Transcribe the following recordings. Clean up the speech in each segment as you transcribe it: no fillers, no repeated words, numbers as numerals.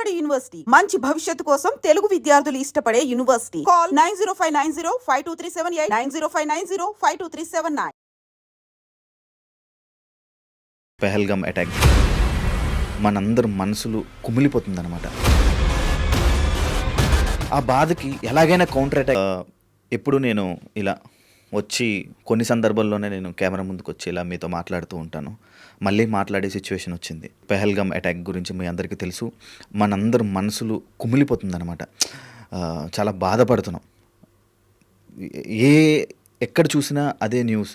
Vijayawada university మంచి భవిష్యత్తు కోసం తెలుగు విద్యార్థులు ఇష్టపడే యూనివర్సిటీ. కాల్ 9059052378 9059052379. పెహల్గామ్ అటాక్ మనందరి మనసులు కుమిలిపోతుందన్నమాట. ఆ బాధకి ఎలాగైనా కౌంటర్ అటాక్. ఎప్పుడు నేను ఇలా వచ్చి కొన్ని సందర్భాల్లోనే నేను కెమెరా ముందుకు వచ్చి ఇలా మీతో మాట్లాడుతూ ఉంటాను. మళ్ళీ మాట్లాడే సిచ్యువేషన్ వచ్చింది. పెహల్గామ్ అటాక్ గురించి మీ అందరికీ తెలుసు. మనందరి మనసులు కుమిలిపోతుందన్నమాట. చాలా బాధపడుతున్నాం. ఎక్కడ చూసినా అదే న్యూస్.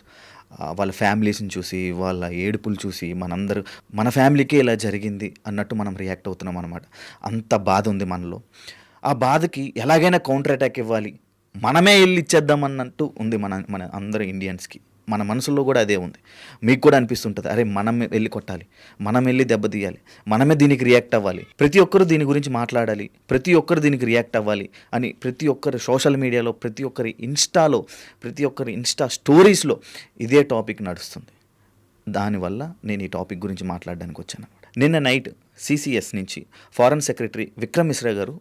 వాళ్ళ ఫ్యామిలీస్ని చూసి, వాళ్ళ ఏడుపులు చూసి మన ఫ్యామిలీకే ఇలా జరిగింది అన్నట్టు మనం రియాక్ట్ అవుతున్నాం అనమాట. అంత బాధ ఉంది మనలో. ఆ బాధకి ఎలాగైనా కౌంటర్ అటాక్ ఇవ్వాలి, మనమే వెళ్ళి ఇచ్చేద్దాం అన్నట్టు ఉంది మన అందరు ఇండియన్స్కి. మన మనసులో కూడా అదే ఉంది. మీకు కూడా అనిపిస్తుంటుంది, అరే మనం వెళ్ళి కొట్టాలి, మనం వెళ్ళి దెబ్బతీయాలి, మనమే దీనికి రియాక్ట్ అవ్వాలి, ప్రతి ఒక్కరు దీని గురించి మాట్లాడాలి, ప్రతి ఒక్కరు దీనికి రియాక్ట్ అవ్వాలి అని ప్రతి ఒక్కరు సోషల్ మీడియాలో, ప్రతి ఒక్కరి ఇన్స్టాలో, ప్రతి ఒక్కరి ఇన్స్టా స్టోరీస్లో ఇదే టాపిక్ నడుస్తుంది. దానివల్ల నేను ఈ టాపిక్ గురించి మాట్లాడడానికి వచ్చాను అనమాట. నిన్న నైట్ సిసిఎస్ నుంచి ఫారెన్ సెక్రటరీ విక్రమ్ మిశ్రా గారు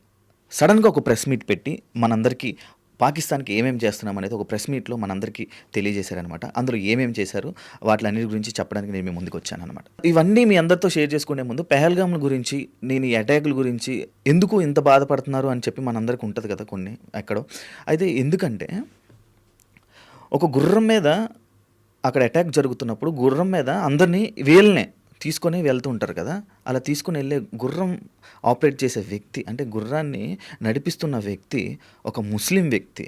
సడన్గా ఒక ప్రెస్ మీట్ పెట్టి మనందరికీ పాకిస్తాన్కి ఏమేమి చేస్తున్నాం అనేది ఒక ప్రెస్ మీట్లో మనందరికీ తెలియజేశారనమాట. అందులో ఏమేమి చేశారు వాటిలన్నిటి గురించి చెప్పడానికి నేను మీ ముందుకు వచ్చాను అనమాట. ఇవన్నీ మీ అందరితో షేర్ చేసుకునే ముందు పెహల్గామ్ గురించి, నేను ఈ అటాకుల గురించి ఎందుకు ఇంత బాధపడుతున్నారు అని చెప్పి మనందరికీ ఉంటుంది కదా కొన్ని ఎక్కడో. అయితే ఎందుకంటే ఒక గుర్రం మీద అక్కడ అటాక్ జరుగుతున్నప్పుడు గుర్రం మీద అందరినీ వీళ్ళనే తీసుకొని వెళ్తూ ఉంటారు కదా. అలా తీసుకుని వెళ్ళే గుర్రం ఆపరేట్ చేసే వ్యక్తి, అంటే గుర్రాన్ని నడిపిస్తున్న వ్యక్తి ఒక ముస్లిం వ్యక్తి.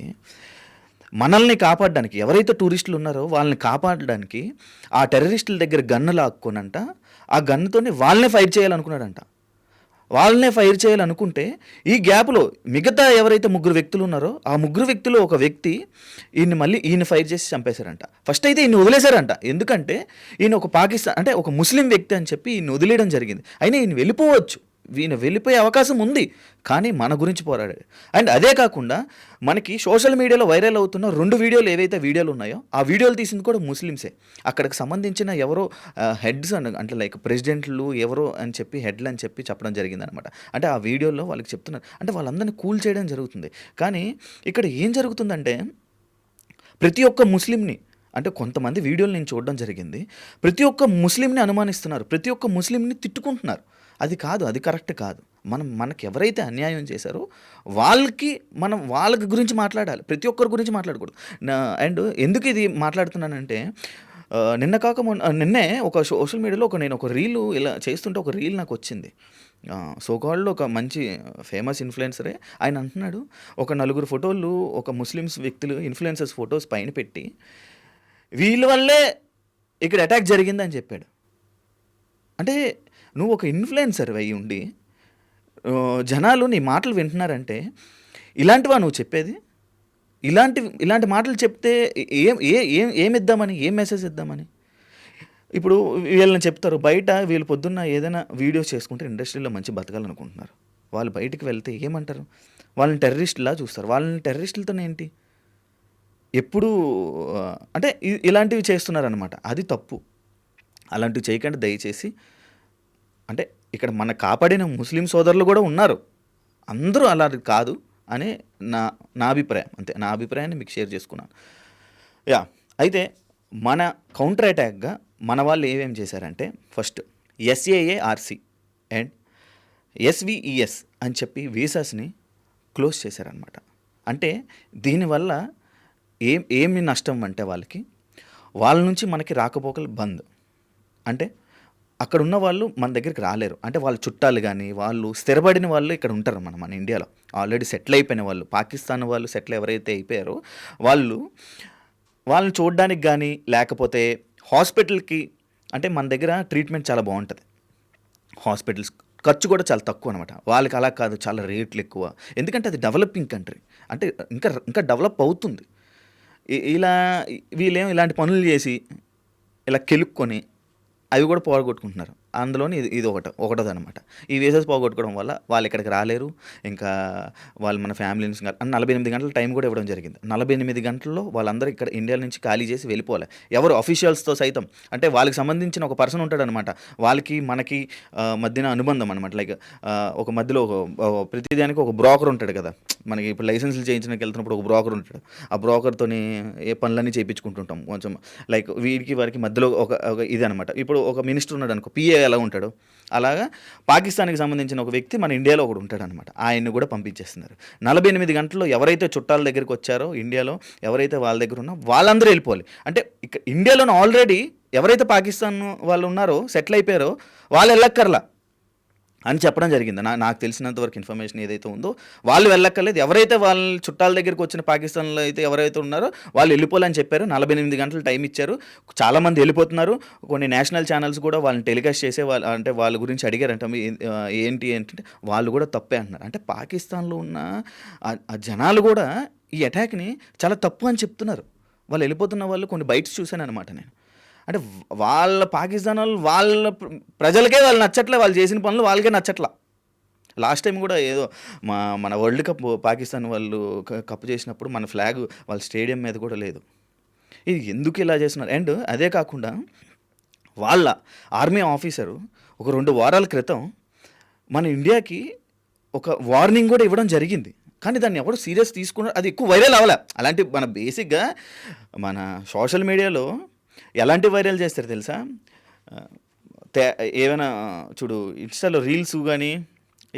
మనల్ని కాపాడడానికి, ఎవరైతే టూరిస్టులు ఉన్నారో వాళ్ళని కాపాడడానికి ఆ టెర్రరిస్టుల దగ్గర గన్ను లాక్కోనంట, ఆ గన్నుతోనే వాళ్ళనే ఫైర్ చేయాలనుకున్నాడంట. వాళ్ళనే ఫైర్ చేయాలనుకుంటే ఈ గ్యాప్లో మిగతా ఎవరైతే ముగ్గురు వ్యక్తులు ఉన్నారో ఆ ముగ్గురు వ్యక్తులు ఒక వ్యక్తి ఈయన ఫైర్ చేసి చంపేశారంట. ఫస్ట్ అయితే ఈయన వదిలేశారంట. ఎందుకంటే ఈయన ఒక పాకిస్తాన్, అంటే ఒక ముస్లిం వ్యక్తి అని చెప్పి ఈయన వదిలేయడం జరిగింది. అయినా ఈయన వెళ్ళిపోవచ్చు, ఈయన వెళ్ళిపోయే అవకాశం ఉంది, కానీ మన గురించి పోరాడాడు. అండ్ అదే కాకుండా మనకి సోషల్ మీడియాలో వైరల్ అవుతున్న 2 వీడియోలు ఏవైతే వీడియోలు ఉన్నాయో ఆ వీడియోలు తీసింది కూడా ముస్లిమ్సే. అక్కడికి సంబంధించిన ఎవరో హెడ్స్ అంటే లైక్ ప్రెసిడెంట్లు ఎవరో అని చెప్పి హెడ్లు అని చెప్పి చెప్పడం జరిగిందనమాట. అంటే ఆ వీడియోలో వాళ్ళకి చెప్తున్నారు, అంటే వాళ్ళందరినీ కూల్ చేయడం జరుగుతుంది. కానీ ఇక్కడ ఏం జరుగుతుందంటే ప్రతి ఒక్క ముస్లింని, అంటే కొంతమంది వీడియోలు నేను చూడడం జరిగింది, ప్రతి ఒక్క ముస్లింని అనుమానిస్తున్నారు, ప్రతి ఒక్క ముస్లింని తిట్టుకుంటున్నారు. అది కాదు, అది కరెక్ట్ కాదు. మనకి ఎవరైతే అన్యాయం చేశారో వాళ్ళకి గురించి మాట్లాడాలి, ప్రతి ఒక్కరి గురించి మాట్లాడకూడదు. అండ్ ఎందుకు ఇది మాట్లాడుతున్నానంటే నిన్నే ఒక సోషల్ మీడియాలో నేను ఒక రీల్ ఇలా చేస్తుంటే ఒక రీల్ నాకు వచ్చింది. సోకాల్డ్లో ఒక మంచి ఫేమస్ ఇన్ఫ్లుయెన్సరే ఆయన అంటున్నాడు, ఒక 4 ఫోటోలు ఒక ముస్లిమ్స్ వ్యక్తులు ఇన్ఫ్లుయెన్సర్స్ ఫొటోస్ పైన పెట్టి వీళ్ళ వల్లే ఇక్కడ అటాక్ జరిగిందని చెప్పాడు. అంటే నువ్వు ఒక ఇన్ఫ్లుయెన్సర్ అయి ఉండి జనాలు నీ మాటలు వింటున్నారంటే ఇలాంటివా నువ్వు చెప్పేది? ఇలాంటి మాటలు చెప్తే ఏమిద్దామని, ఏం మెసేజ్ ఇద్దామని? ఇప్పుడు వీళ్ళని చెప్తారు, బయట వీళ్ళు పొద్దున్న ఏదైనా వీడియోస్ చేసుకుంటే ఇండస్ట్రీలో మంచి బతకాలనుకుంటున్నారు. వాళ్ళు బయటికి వెళ్తే ఏమంటారు? వాళ్ళని టెర్రరిస్టులా చూస్తారు. వాళ్ళని టెర్రరిస్టులతో ఏంటి ఎప్పుడు అంటే ఇలాంటివి చేస్తున్నారనమాట. అది తప్పు. అలాంటివి చేయకండి దయచేసి. అంటే ఇక్కడ మన కాపాడిన ముస్లిం సోదరులు కూడా ఉన్నారు, అందరూ అలా కాదు అని నా అభిప్రాయం. అంతే, నా అభిప్రాయాన్ని మీకు షేర్ చేసుకున్నాను. అయితే మన కౌంటర్ అటాక్గా మన వాళ్ళు ఏమేమి చేశారంటే ఫస్ట్ SAARC అండ్ SVES అని చెప్పి వీసాస్ని క్లోజ్ చేశారనమాట. అంటే దీనివల్ల ఏమి నష్టం అంటే వాళ్ళ నుంచి మనకి రాకపోకలు బంద్. అంటే అక్కడ ఉన్న వాళ్ళు మన దగ్గరికి రాలేరు. అంటే వాళ్ళ చుట్టాలు కానీ వాళ్ళు స్థిరపడిన వాళ్ళు ఇక్కడ ఉంటారు మన ఇండియాలో, ఆల్రెడీ సెటిల్ అయిపోయిన వాళ్ళు, పాకిస్తాన్ వాళ్ళు సెటిల్ ఎవరైతే అయిపోయారో వాళ్ళని చూడడానికి కానీ, లేకపోతే హాస్పిటల్కి, అంటే మన దగ్గర ట్రీట్మెంట్ చాలా బాగుంటుంది, హాస్పిటల్స్ ఖర్చు కూడా చాలా తక్కువ అనమాట. వాళ్ళకి అలా కాదు, చాలా రేట్లు ఎక్కువ. ఎందుకంటే అది డెవలపింగ్ కంట్రీ, అంటే ఇంకా డెవలప్ అవుతుంది. వీళ్ళేమో ఇలాంటి పనులు చేసి ఇలా కెలుక్కొని అవి కూడా పోగొట్టుకుంటున్నారు. అందులోని ఇది ఒకటోదనమాట. ఈ వీసాస్ పోగొట్టుకోవడం వల్ల వాళ్ళు ఇక్కడికి రాలేరు. ఇంకా వాళ్ళు మన ఫ్యామిలీని 48 గంటల టైం కూడా ఇవ్వడం జరిగింది. 48 గంటల్లో వాళ్ళందరూ ఇక్కడ ఇండియా నుంచి ఖాళీ చేసి వెళ్ళిపోవాలి. ఎవరు అఫీషియల్స్తో సైతం, అంటే వాళ్ళకి సంబంధించిన ఒక పర్సన్ ఉంటాడనమాట. వాళ్ళకి మనకి మధ్యన అనుబంధం అనమాట. లైక్ ఒక మధ్యలో ప్రతిదానికి ఒక బ్రోకర్ ఉంటాడు కదా. మనకి ఇప్పుడు లైసెన్స్లు చేయించడానికి వెళ్తున్నప్పుడు ఒక బ్రోకర్ ఉంటాడు. ఆ బ్రోకర్తోని ఏ పనులన్నీ చేయించుకుంటుంటాం. కొంచెం లైక్ వీడికి వారికి మధ్యలో ఒక ఇది అనమాట. ఇప్పుడు ఒక మినిస్టర్ ఉన్నాడు అనుకో, పిఏ ఎలా ఉంటాడు, అలాగా పాకిస్తాన్కి సంబంధించిన ఒక వ్యక్తి మన ఇండియాలో ఒకడు ఉంటాడనమాట. ఆయన్ని కూడా పంపించేస్తున్నారు. 48 గంటల్లో ఎవరైతే చుట్టాల దగ్గరికి వచ్చారో ఇండియాలో, ఎవరైతే వాళ్ళ దగ్గర ఉన్నో వాళ్ళందరూ వెళ్ళిపోవాలి. అంటే ఇక్కడ ఇండియాలోనే ఆల్రెడీ ఎవరైతే పాకిస్తాన్ వాళ్ళు ఉన్నారో, సెటిల్ అయిపోయారో, వాళ్ళు వెళ్ళక్కర్లా అని చెప్పడం జరిగింది. నాకు తెలిసినంత వరకు ఇన్ఫర్మేషన్ ఏదైతే ఉందో వాళ్ళు వెళ్ళక్కర్లేదు. ఎవరైతే వాళ్ళ చుట్టాల దగ్గరికి వచ్చిన పాకిస్తాన్లో అయితే ఎవరైతే ఉన్నారో వాళ్ళు వెళ్ళిపోవాలని చెప్పారు. 48 గంటలు టైం ఇచ్చారు. చాలామంది వెళ్ళిపోతున్నారు. కొన్ని నేషనల్ ఛానల్స్ కూడా వాళ్ళని టెలికాస్ట్ చేసే అంటే వాళ్ళ గురించి అడిగారంట, ఏంటంటే వాళ్ళు కూడా తప్పే అంటున్నారు. అంటే పాకిస్తాన్లో ఉన్న ఆ జనాలు కూడా ఈ అటాక్ని చాలా తప్పు అని చెప్తున్నారు. వాళ్ళు వెళ్ళిపోతున్న వాళ్ళు కొన్ని బైట్స్ చూశాను అనమాట నేను. అంటే వాళ్ళ పాకిస్తాన్ వాళ్ళ ప్రజలకే వాళ్ళు నచ్చట్లే, వాళ్ళు చేసిన పనులు వాళ్ళకే నచ్చట్లా. లాస్ట్ టైం కూడా ఏదో మన వరల్డ్ కప్ పాకిస్తాన్ వాళ్ళు కప్ చేసినప్పుడు మన ఫ్లాగ్ వాళ్ళ స్టేడియం మీద కూడా లేదు. ఇది ఎందుకు ఇలా చేస్తున్నారు? అండ్ అదే కాకుండా వాళ్ళ ఆర్మీ ఆఫీసరు ఒక 2 వారాల క్రితం మన ఇండియాకి ఒక వార్నింగ్ కూడా ఇవ్వడం జరిగింది. కానీ దాన్ని ఎవరు సీరియస్ తీసుకున్నారు, అది ఎక్కువ వైరల్ అవ్వలే. అలాంటి మన బేసిక్గా మన సోషల్ మీడియాలో ఎలాంటి వైరల్ చేస్తారు తెలుసా? ఏమైనా చూడు, ఇన్స్టాలో రీల్స్ కానీ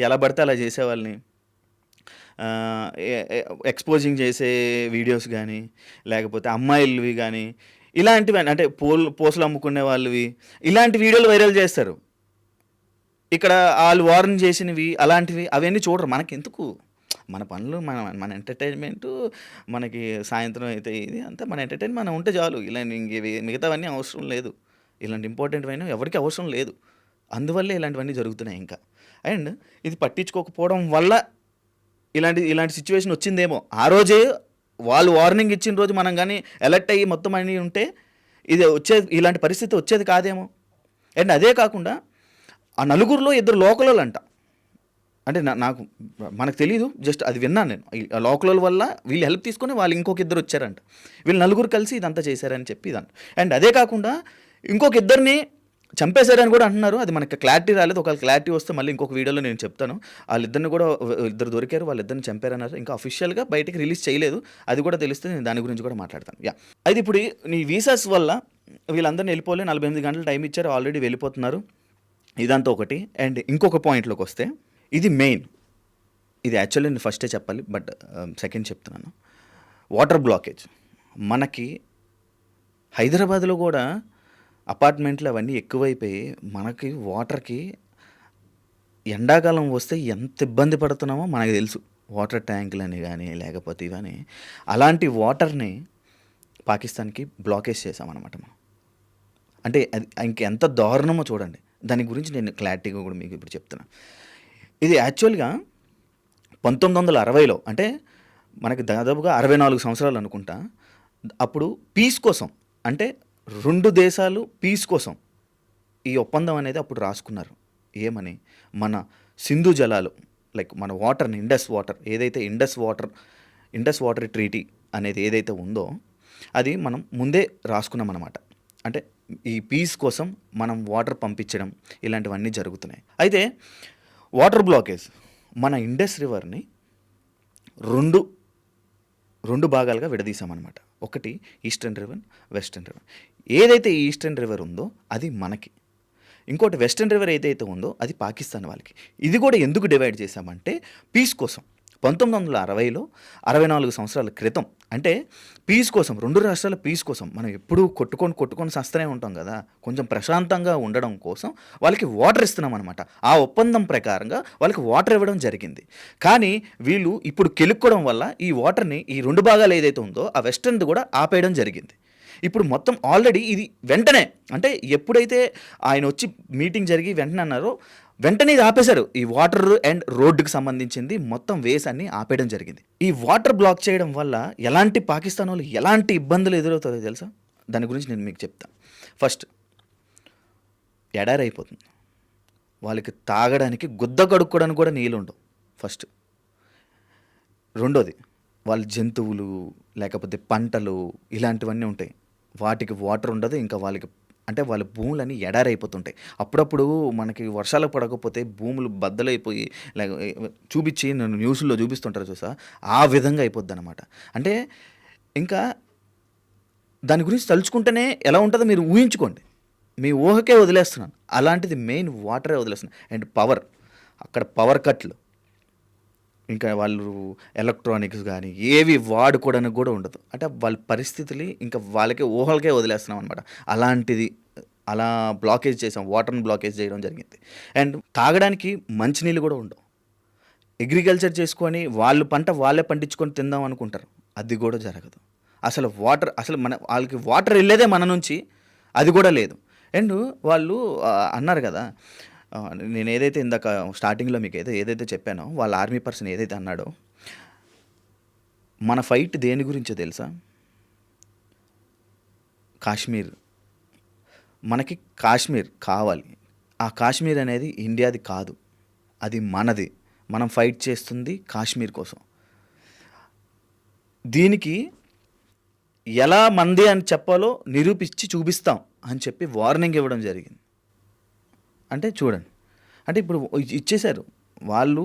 ఎలా పడితే అలా చేసేవాళ్ళని ఎక్స్పోజింగ్ చేసే వీడియోస్ కానీ, లేకపోతే అమ్మాయిలవి కానీ, ఇలాంటివి అంటే పోస్టులు అమ్ముకునే వాళ్ళవి, ఇలాంటి వీడియోలు వైరల్ చేస్తారు. ఇక్కడ వాళ్ళు వార్న్ చేసినవి అలాంటివి అవన్నీ చూడరు. మనకెందుకు? మన పనులు, మన ఎంటర్టైన్మెంటు, మనకి సాయంత్రం అయితే ఇది అంతా మన ఎంటర్టైన్మెంట్ మనం ఉంటే చాలు. ఇలా మిగతావన్నీ అవసరం లేదు. ఇలాంటి ఇంపార్టెంట్వైనా ఎవరికి అవసరం లేదు. అందువల్లే ఇలాంటివన్నీ జరుగుతున్నాయి ఇంకా. అండ్ ఇది పట్టించుకోకపోవడం వల్ల ఇలాంటి సిచ్యువేషన్ వచ్చిందేమో. ఆ రోజే వాళ్ళు వార్నింగ్ ఇచ్చిన రోజు మనం కానీ అలర్ట్ అయ్యి మొత్తం అన్నీ ఉంటే ఇలాంటి పరిస్థితి వచ్చేది కాదేమో. అండ్ అదే కాకుండా ఆ నలుగురిలో 2 లోకల్ అంట. అంటే మనకు తెలియదు, జస్ట్ అది విన్నాను నేను. లోకల్ వల్ల వీళ్ళు హెల్ప్ తీసుకొని వాళ్ళు ఇంకొక 2 వచ్చారంట. వీళ్ళు నలుగురు కలిసి ఇదంతా చేశారని చెప్పి ఇదంట. అండ్ అదే కాకుండా ఇంకొక 2ని చంపేశారని కూడా అంటున్నారు. అది మనకి క్లారిటీ రాలేదు. ఒకవేళ క్లారిటీ వస్తే మళ్ళీ ఇంకొక వీడియోలో నేను చెప్తాను. వాళ్ళిద్దరిని కూడా 2 దొరికారు, వాళ్ళిద్దరిని చంపారన్నారు. ఇంకా అఫీషియల్గా బయటకి రిలీజ్ చేయలేదు. అది కూడా తెలిస్తే నేను దాని గురించి కూడా మాట్లాడతాను. అయితే ఇప్పుడు ఈ వీసాస్ వల్ల వీళ్ళందరినీ వెళ్ళిపోలే. 48 గంటలు టైం ఇచ్చారు, ఆల్రెడీ వెళ్ళిపోతున్నారు. ఇదంతా ఒకటి. అండ్ ఇంకొక పాయింట్లోకి వస్తే, ఇది మెయిన్. ఇది యాక్చువల్లీ నేను ఫస్టే చెప్పాలి, బట్ సెకండ్ చెప్తున్నాను. Water blockage. మనకి హైదరాబాద్లో కూడా అపార్ట్మెంట్లు అవన్నీ ఎక్కువైపోయి మనకి వాటర్కి ఎండాకాలం వస్తే ఎంత ఇబ్బంది పడుతున్నామో మనకు తెలుసు. వాటర్ ట్యాంకులని కానీ లేకపోతే ఇవన్నీ, అలాంటి వాటర్ని పాకిస్తాన్కి బ్లాకేజ్ చేసామన్నమాట మనం. అంటే అది ఇంకెంత దారుణమో చూడండి. దాని గురించి నేను క్లారిటీగా కూడా మీకు ఇప్పుడు చెప్తున్నాను. ఇది యాక్చువల్గా 1960లో, అంటే మనకి దాదాపుగా 64 సంవత్సరాలు అనుకుంటా. అప్పుడు పీస్ కోసం, అంటే 2 దేశాలు పీస్ కోసం ఈ ఒప్పందం అనేది అప్పుడు రాసుకున్నారు. ఏమని? మన సింధు జలాలు, లైక్ మన వాటర్ని, ఇండస్ వాటర్ ట్రీటీ అనేది ఏదైతే ఉందో అది మనం ముందే రాసుకున్నాం అన్నమాట. అంటే ఈ పీస్ కోసం మనం వాటర్ పంపించడం ఇలాంటివన్నీ జరుగుతున్నాయి. అయితే వాటర్ బ్లాకేజ్, మన ఇండస్ రివర్ని రెండు భాగాలుగా విడదీసామన్నమాట. ఒకటి ఈస్టర్న్ రివర్, వెస్టర్న్ రివర్. ఏదైతే ఈస్టర్న్ రివర్ ఉందో అది మనకి, ఇంకోటి వెస్టర్న్ రివర్ ఏదైతే ఉందో అది పాకిస్తాన్ వాళ్ళకి. ఇది కూడా ఎందుకు డివైడ్ చేశామంటే పీస్ కోసం. 1960లో 64 సంవత్సరాల క్రితం, అంటే పీస్ కోసం, 2 రాష్ట్రాల పీస్ కోసం. మనం ఎప్పుడూ కొట్టుకొని సస్తనే ఉంటాం కదా. కొంచెం ప్రశాంతంగా ఉండడం కోసం వాళ్ళకి వాటర్ ఇస్తున్నాం అనమాట. ఆ ఒప్పందం ప్రకారంగా వాళ్ళకి వాటర్ ఇవ్వడం జరిగింది. కానీ వీళ్ళు ఇప్పుడు కెలుక్కోవడం వల్ల ఈ వాటర్ని, ఈ 2 భాగాలు ఏదైతే ఉందో ఆ వెస్టర్న్ది కూడా ఆపేయడం జరిగింది. ఇప్పుడు మొత్తం ఆల్రెడీ ఇది వెంటనే, అంటే ఎప్పుడైతే ఆయన వచ్చి మీటింగ్ జరిగి వెంటనే అన్నారో, వెంటనే ఇది ఆపేశారు. ఈ వాటర్ అండ్ రోడ్డుకి సంబంధించింది మొత్తం వేస్ అన్ని ఆపేయడం జరిగింది. ఈ వాటర్ బ్లాక్ చేయడం వల్ల పాకిస్తాన్ వాళ్ళు ఎలాంటి ఇబ్బందులు ఎదురవుతారో తెలుసా? దాని గురించి నేను మీకు చెప్తాను. ఫస్ట్, ఎడారి అయిపోతుంది. వాళ్ళకి తాగడానికి గుద్ద కడుక్కోవడానికి కూడా నీళ్ళు ఉండవు ఫస్ట్. రెండోది వాళ్ళ జంతువులు లేకపోతే పంటలు ఇలాంటివన్నీ ఉంటాయి, వాటికి వాటర్ ఉండదు. ఇంకా వాళ్ళకి అంటే వాళ్ళ భూములన్నీ ఎడారైపోతుంటాయి. అప్పుడప్పుడు మనకి వర్షాలు పడకపోతే భూములు బద్దలైపోయి లేక చూపించి నన్ను న్యూస్లో చూపిస్తుంటారు చూసా, ఆ విధంగా అయిపోద్ది అనమాట. అంటే ఇంకా దాని గురించి తలుచుకుంటేనే ఎలా ఉంటుందో మీరు ఊహించుకోండి. మీ ఊహకే వదిలేస్తున్నాను. అలాంటిది మెయిన్ వాటరే వదిలేస్తున్నాను. అండ్ పవర్, అక్కడ పవర్ కట్లు, ఇంకా వాళ్ళు ఎలక్ట్రానిక్స్ కానీ ఏవి వాడుకోవడానికి కూడా ఉండదు. అంటే వాళ్ళ పరిస్థితులు ఇంకా వాళ్ళకే ఊహలకే వదిలేస్తున్నాం అనమాట. అలాంటిది అలా బ్లాకేజ్ చేసాం, వాటర్ని బ్లాకేజ్ చేయడం జరిగింది. అండ్ తాగడానికి మంచినీళ్ళు కూడా ఉండవు. అగ్రికల్చర్ చేసుకొని వాళ్ళు పంట వాళ్ళే పండించుకొని తిందాం అనుకుంటారు, అది కూడా జరగదు. అసలు వాటర్, అసలు వాళ్ళకి వాటర్ వెళ్ళేదే మన నుంచి, అది కూడా లేదు. అండ్ వాళ్ళు అన్నారు కదా, నేను ఏదైతే ఇందాక స్టార్టింగ్లో మీకు ఏదైతే చెప్పానో, వాళ్ళ ఆర్మీ పర్సన్ ఏదైతే అన్నాడో, మన ఫైట్ దేని గురించో తెలుసా? కాశ్మీర్. మనకి కాశ్మీర్ కావాలి. ఆ కాశ్మీర్ అనేది ఇండియాది కాదు, అది మనది. మనం ఫైట్ చేస్తుంది కాశ్మీర్ కోసం. దీనికి ఎలా మంది అని చెప్పాలో నిరూపించి చూపిస్తాం అని చెప్పి వార్నింగ్ ఇవ్వడం జరిగింది. అంటే చూడండి, అంటే ఇప్పుడు ఇచ్చేశారు వాళ్ళు,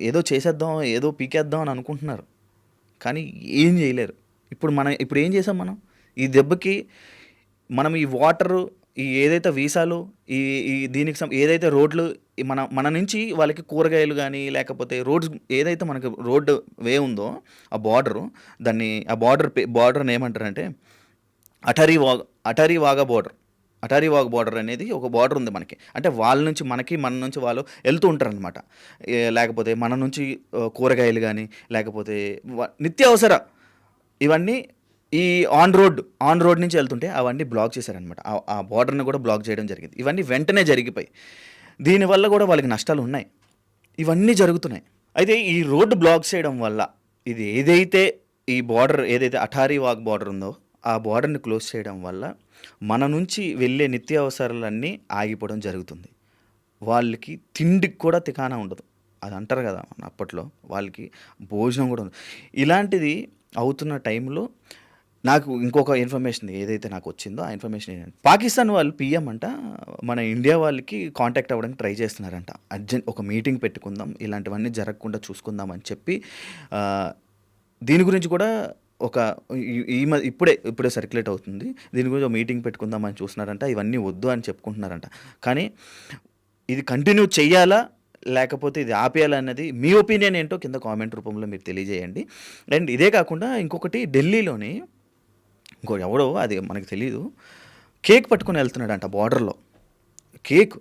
ఏదో చేసేద్దాం ఏదో పీకేద్దాం అని అనుకుంటున్నారు, కానీ ఏం చేయలేరు. ఇప్పుడు ఏం చేసాం మనం? ఈ దెబ్బకి మనం ఈ వాటరు, ఈ ఏదైతే వీసాలు, ఈ ఈ దీనికి ఏదైతే రోడ్లు, మన నుంచి వాళ్ళకి కూరగాయలు కానీ లేకపోతే రోడ్స్, ఏదైతే మనకి రోడ్డు వే ఉందో ఆ బార్డరు, ఆ బార్డర్ని ఏమంటారంటే అటరీ వాగా బార్డర్. అటారీ వాగ్ బార్డర్ అనేది ఒక బార్డర్ ఉంది మనకి. అంటే వాళ్ళ నుంచి మనకి, మన నుంచి వాళ్ళు వెళ్తూ ఉంటారు అనమాట. లేకపోతే మన నుంచి కూరగాయలు కానీ లేకపోతే నిత్యావసర ఇవన్నీ ఈ ఆన్ రోడ్ నుంచి వెళ్తుంటే అవన్నీ బ్లాక్ చేశారనమాట. ఆ బార్డర్ని కూడా బ్లాక్ చేయడం జరిగింది. ఇవన్నీ వెంటనే జరిగిపోయి దీనివల్ల కూడా వాళ్ళకి నష్టాలు ఉన్నాయి. ఇవన్నీ జరుగుతున్నాయి. అయితే ఈ రోడ్డు బ్లాక్ చేయడం వల్ల, ఇది ఏదైతే ఈ బార్డర్ ఏదైతే అటారీ వాగ్ బార్డర్ ఉందో ఆ బార్డర్ని క్లోజ్ చేయడం వల్ల మన నుంచి వెళ్ళే నిత్యావసరాలన్నీ ఆగిపోవడం జరుగుతుంది. వాళ్ళకి తిండికి కూడా తికానా ఉండదు. అది అంటారు కదా మన అప్పట్లో, వాళ్ళకి భోజనం కూడా ఉండదు. ఇలాంటిది అవుతున్న టైంలో నాకు ఇంకొక ఇన్ఫర్మేషన్ ఏదైతే నాకు వచ్చిందో, ఆ ఇన్ఫర్మేషన్ ఏంటంటే, పాకిస్తాన్ వాళ్ళు పిఎం అంట మన ఇండియా వాళ్ళకి కాంటాక్ట్ అవ్వడానికి ట్రై చేస్తున్నారంట. అర్జెంట్ ఒక మీటింగ్ పెట్టుకుందాం, ఇలాంటివన్నీ జరగకుండా చూసుకుందాం అని చెప్పి దీని గురించి కూడా ఒక ఇప్పుడే సర్క్యులేట్ అవుతుంది. దీని గురించి ఒక మీటింగ్ పెట్టుకుందామని చూస్తున్నారంట. ఇవన్నీ వద్దు అని చెప్పుకుంటున్నారంట. కానీ ఇది కంటిన్యూ చెయ్యాలా లేకపోతే ఇది ఆపేయాలా అన్నది మీ ఒపీనియన్ ఏంటో కింద కామెంట్ రూపంలో మీరు తెలియజేయండి. అండ్ ఇదే కాకుండా ఇంకొకటి, ఢిల్లీలోని ఎవడో అది మనకు తెలీదు, కేక్ పట్టుకొని వెళ్తున్నాడంట బార్డర్లో. కేక్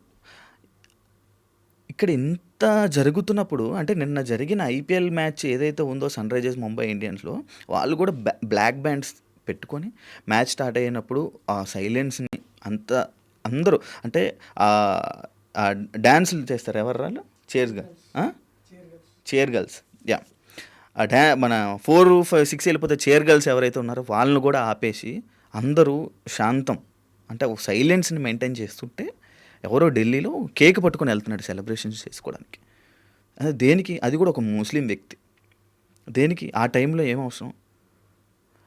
ఇక్కడ ఇంత జరుగుతున్నప్పుడు, అంటే నిన్న జరిగిన ఐపీఎల్ మ్యాచ్ ఏదైతే ఉందో సన్ రైజర్స్ ముంబై ఇండియన్స్లో, వాళ్ళు కూడా బ్లాక్ బ్యాండ్స్ పెట్టుకొని మ్యాచ్ స్టార్ట్ అయినప్పుడు ఆ సైలెన్స్ని అందరూ అంటే డ్యాన్సులు చేస్తారు. ఎవరు వాళ్ళు? Chair girls. యా, మన 4, 5, 6 వెళ్ళిపోతే చైర్ గర్ల్స్ ఎవరైతే ఉన్నారో వాళ్ళని కూడా ఆపేసి అందరూ శాంతం అంటే ఒక సైలెన్స్ని మెయింటైన్ చేస్తుంటే, ఎవరో ఢిల్లీలో కేక్ పట్టుకొని వెళ్తున్నాడు సెలబ్రేషన్స్ చేసుకోవడానికి. అదే దేనికి? అది కూడా ఒక ముస్లిం వ్యక్తి. దేనికి? ఆ టైంలో ఏం అవసరం?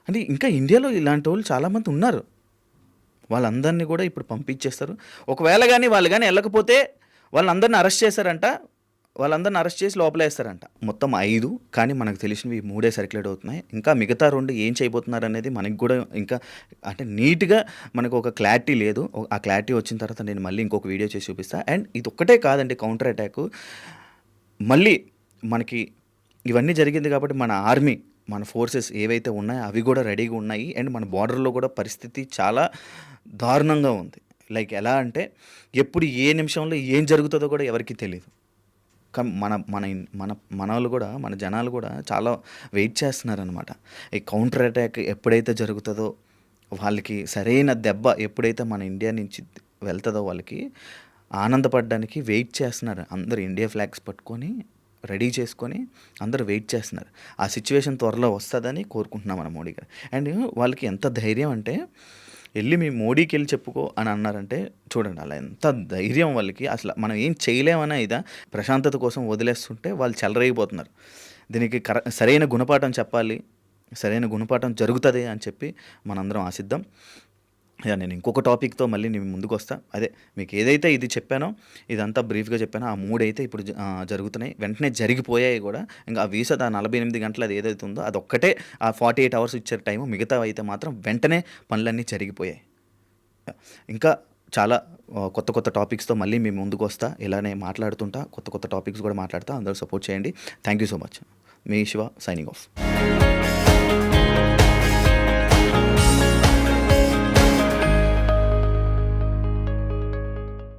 అంటే ఇంకా ఇండియాలో ఇలాంటి వాళ్ళు చాలామంది ఉన్నారు. వాళ్ళందరినీ కూడా ఇప్పుడు పంపించేస్తారు. ఒకవేళ కానీ వాళ్ళు కానీ వెళ్ళకపోతే వాళ్ళందరినీ అరెస్ట్ చేశారంట. వాళ్ళందరిని అరెస్ట్ చేసి లోపలేస్తారంట. మొత్తం 5, కానీ మనకు తెలిసినవి 3 సర్క్యులేట్ అవుతున్నాయి. ఇంకా మిగతా 2 ఏం చేయబోతున్నారు అనేది మనకి కూడా ఇంకా అంటే నీట్గా మనకు ఒక క్లారిటీ లేదు. ఆ క్లారిటీ వచ్చిన తర్వాత నేను మళ్ళీ ఇంకొక వీడియో చేసి చూపిస్తాను. అండ్ ఇది ఒక్కటే కాదండి, కౌంటర్ అటాక్ మళ్ళీ మనకి ఇవన్నీ జరిగింది కాబట్టి మన ఆర్మీ, మన ఫోర్సెస్ ఏవైతే ఉన్నాయో అవి కూడా రెడీగా ఉన్నాయి. అండ్ మన బార్డర్లో కూడా పరిస్థితి చాలా దారుణంగా ఉంది. లైక్ ఎలా అంటే ఎప్పుడు ఏ నిమిషంలో ఏం జరుగుతుందో కూడా ఎవరికీ తెలియదు. కానీ మన వాళ్ళు కూడా, మన జనాలు కూడా చాలా వెయిట్ చేస్తున్నారనమాట. ఈ కౌంటర్ అటాక్ ఎప్పుడైతే జరుగుతుందో, వాళ్ళకి సరైన దెబ్బ ఎప్పుడైతే మన ఇండియా నుంచి వెళ్తుందో వాళ్ళకి ఆనందపడడానికి వెయిట్ చేస్తున్నారు. అందరు ఇండియా ఫ్లాగ్స్ పట్టుకొని రెడీ చేసుకొని అందరూ వెయిట్ చేస్తున్నారు. ఆ సిచ్యువేషన్ త్వరలో వస్తుందని కోరుకుంటున్నాం మన మోడీ గారు. అండ్ వాళ్ళకి ఎంత ధైర్యం అంటే, వెళ్ళి మీ మోడీకి వెళ్ళి చెప్పుకో అని అన్నారంటే చూడండి అలా ఎంత ధైర్యం వాళ్ళకి. అసలు మనం ఏం చేయలేమన్నా ఇదా ప్రశాంతత కోసం వదిలేస్తుంటే వాళ్ళు చెలరేగిపోతున్నారు. దీనికి సరైన గుణపాఠం చెప్పాలి, సరైన గుణపాఠం జరుగుతుంది అని చెప్పి మనందరం ఆశిద్దాం. నేను ఇంకొక టాపిక్తో మళ్ళీ నేను ముందుకు వస్తా. అదే మీకు ఏదైతే ఇది చెప్పానో ఇదంతా బ్రీఫ్గా చెప్పానో ఆ 3 అయితే ఇప్పుడు జరుగుతున్నాయి, వెంటనే జరిగిపోయాయి కూడా. ఇంకా ఆ వీసా 48 గంటలు అది ఏదైతే ఉందో అదొక్కటే ఆ 48 అవర్స్ ఇచ్చారు టైము, మిగతా అయితే మాత్రం వెంటనే పనులన్నీ జరిగిపోయాయి. ఇంకా చాలా కొత్త కొత్త టాపిక్స్తో మళ్ళీ మేము ముందుకు వస్తా. ఇలానే మాట్లాడుతుంటా, కొత్త కొత్త టాపిక్స్ కూడా మాట్లాడుతా. అందరూ సపోర్ట్ చేయండి. Thank you so much. Me Shiva signing off.